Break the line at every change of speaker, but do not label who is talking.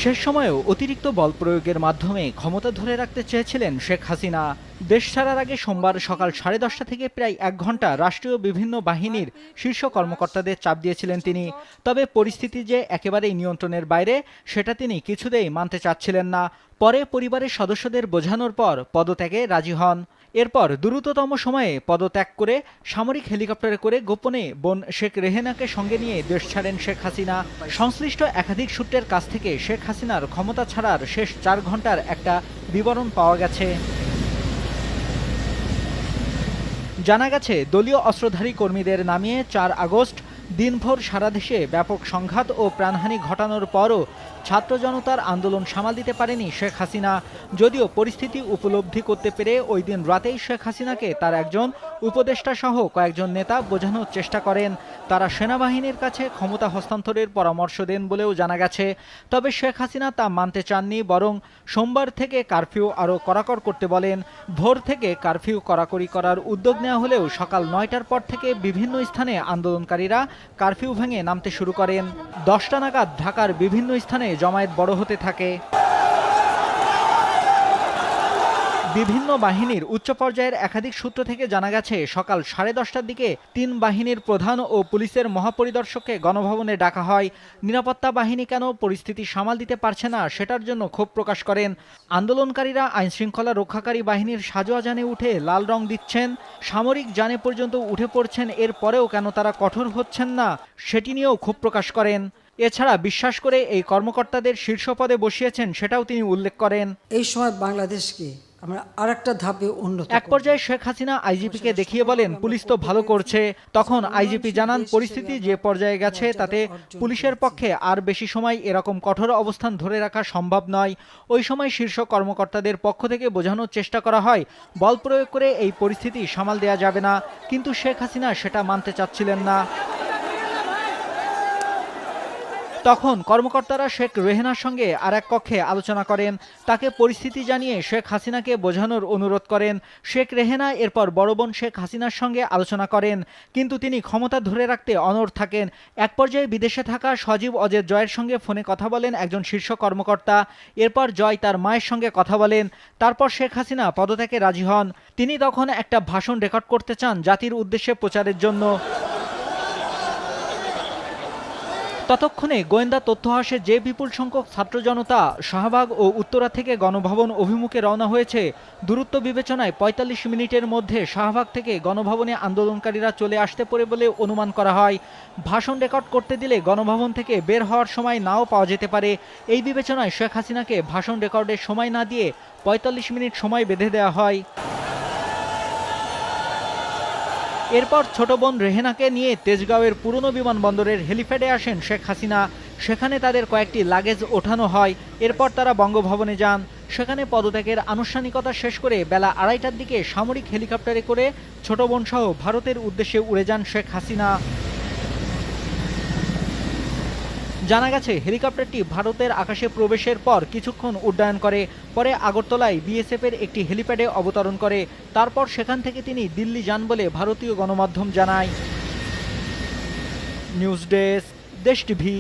শেষ সময়েও অতিরিক্ত বল প্রয়োগের মাধ্যমে ক্ষমতা ধরে রাখতে চেয়েছিলেন শেখ হাসিনা। দেশ ছাড়ার আগে সোমবার সকাল 10:30 থেকে প্রায় 1 ঘন্টা রাষ্ট্রীয় বিভিন্ন বাহিনীর শীর্ষ কর্মকর্তাদের চাপ দিয়েছিলেন তিনি। তবে পরিস্থিতি যে একেবারেই নিয়ন্ত্রণের বাইরে সেটা তিনি কিছুতেই মানতে চাচ্ছিলেন না। পরে পরিবারের সদস্যদের বোঝানোর পর পদত্যাগে রাজি হন। এরপর দ্রুততম সময়ে পদত্যাগ করে সামরিক হেলিকপ্টারে করে গোপনে বোন শেখ রেহেনাকে সঙ্গে নিয়ে দেশ ছাড়েন শেখ হাসিনা। সংশ্লিষ্ট একাধিক সূত্রের কাছ থেকে শেখ হাসিনার ক্ষমতা ছাড়ার শেষ 4 ঘন্টার একটা বিবরণ পাওয়া গেছে। জানা গেছে, দলীয় অস্ত্রধারী কর্মীদের নামিয়ে 4 আগস্ট দিনভর সারা দেশে ব্যাপক সংঘাত ও প্রাণহানি ঘটানোর পরও ছাত্র জনতার আন্দোলন সামাল দিতে পারেনি শেখ হাসিনা। যদিও পরিস্থিতি উপলব্ধি করতে পেরে ওই দিন রাতেই শেখ হাসিনাকে তার একজন উপদেষ্টা সহ কয়েকজন নেতা বোঝানোর চেষ্টা করেন। তারা সেনাবাহিনীর কাছে ক্ষমতা হস্তান্তরের পরামর্শ দেন বলেও জানা গেছে। তবে শেখ হাসিনা তা মানতে চাননি, বরং সোমবার থেকে কারফিউ আরও কড়াকড় করতে বলেন। ভোর থেকে কারফিউ কড়াকড়ি করার উদ্যোগ নেওয়া হলেও সকাল 9টার পর থেকে বিভিন্ন স্থানে আন্দোলনকারীরা কারফিউ ভেঙে নামতে শুরু করেন। 10টা নাগাদ ঢাকার বিভিন্ন স্থানে জমায়েত বড় হতে থাকে। বিভিন্ন বাহিনীর উচ্চ পর্যায়ের একাধিক সূত্র থেকে জানা গেছে, সকাল 10:30টার দিকে 3 বাহিনীর প্রধান ও পুলিশের মহাপরিদর্শককে গণভবনে ডাকা হয়। নিরাপত্তা বাহিনী কেন পরিস্থিতি সামাল দিতে পারছে না সেটার জন্য ক্ষোভ প্রকাশ করেন। আন্দোলনকারীরা আইনশৃঙ্খলা রক্ষাকারী বাহিনীর সাজোয়া যানে উঠে লাল রং দিচ্ছেন, সামরিক যানে পর্যন্ত উঠে পড়ছেন, এরপরেও কেন তারা কঠোর হচ্ছেন না সেটি নিয়েও ক্ষোভ প্রকাশ করেন। এছাড়া বিশ্বাস করে এই কর্মকর্তাদের শীর্ষ পদে বসিয়েছেন সেটাও তিনি উল্লেখ করেন।
এই সময় বাংলাদেশকে আমরা আরেকটা ধাপে উন্নত।
এক পর্যায়ে শেখ হাসিনা আইজিপিকে দেখিয়ে বলেন, পুলিশ তো ভালো করছে। তখন আইজিপি জানান, পরিস্থিতি যে পর্যায়ে গেছে তাতে পুলিশের পক্ষে আর বেশি সময় এরকম কঠোর অবস্থান ধরে রাখা সম্ভব নয়। ওই সময় শীর্ষ কর্মকর্তাদের পক্ষ থেকে বোঝানোর চেষ্টা করা হয় বল প্রয়োগ করে এই পরিস্থিতি সামাল দেওয়া যাবে না, কিন্তু শেখ হাসিনা সেটা মানতে চাচ্ছিলেন না। তখন কর্মকর্তারা শেখ রেহেনার সঙ্গে আর এক কক্ষে আলোচনা করেন। তাকে পরিস্থিতি জানিয়ে শেখ হাসিনাকে বোঝানোর অনুরোধ করেন। শেখ রেহেনা এরপর বড় বোন শেখ হাসিনার সঙ্গে আলোচনা করেন, কিন্তু তিনি ক্ষমতা ধরে রাখতে অনড় থাকেন। এক পর্যায়ে বিদেশে থাকা সজীব অজের জয়ের সঙ্গে ফোনে কথা বলেন একজন শীর্ষ কর্মকর্তা। এরপর জয় তার মায়ের সঙ্গে কথা বলেন। তারপর শেখ হাসিনা পদত্যাগে রাজি হন। তিনি তখন একটা ভাষণ রেকর্ড করতে চান জাতির উদ্দেশ্যে প্রচারের জন্য। ততক্ষণে গোয়েন্দা তথ্য আসে যে বিপুল সংখ্যক ছাত্র জনতা শাহবাগ ও উত্তরা থেকে গণভবন অভিমুখে রওনা হয়েছে। দূরত্ব বিবেচনায় ৪৫ মিনিটের মধ্যে শাহবাগ থেকে গণভবনে আন্দোলনকারীরা চলে আসতে পারে বলে অনুমান করা হয়। ভাষণ রেকর্ড করতে দিলে গণভবন থেকে বের হওয়ার সময় নাও পাওয়া যেতে পারে। এই বিবেচনায় শেখ হাসিনাকে ভাষণ রেকর্ডের সময় না দিয়ে ৪৫ মিনিট সময় বেঁধে দেওয়া হয়। এরপর ছোট বোন রেহেনাকে নিয়ে তেজগাঁওয়ের পুরনো বিমানবন্দরের হেলিপ্যাডে আসেন শেখ হাসিনা। সেখানে তাদের কয়েকটি লাগেজ ওঠানো হয়। এরপর তারা বঙ্গভবনে যান। সেখানে পদত্যাগের আনুষ্ঠানিকতা শেষ করে বেলা 2:30টার দিকে সামরিক হেলিকপ্টারে করে ছোট বোন সহ ভারতের উদ্দেশ্যে উড়ে যান শেখ হাসিনা। জানা গেছে, হেলিকপ্টারটি ভারতের আকাশে প্রবেশের পর কিছুক্ষণ উড্ডয়ন করে, পরে আগরতলায় বিএসএফের একটি হেলিপ্যাডে অবতরণ করে। তারপর সেখান থেকে তিনি দিল্লি যান বলে ভারতীয় গণমাধ্যম জানায়। নিউজ ডেস্ক, দেশ টিভি।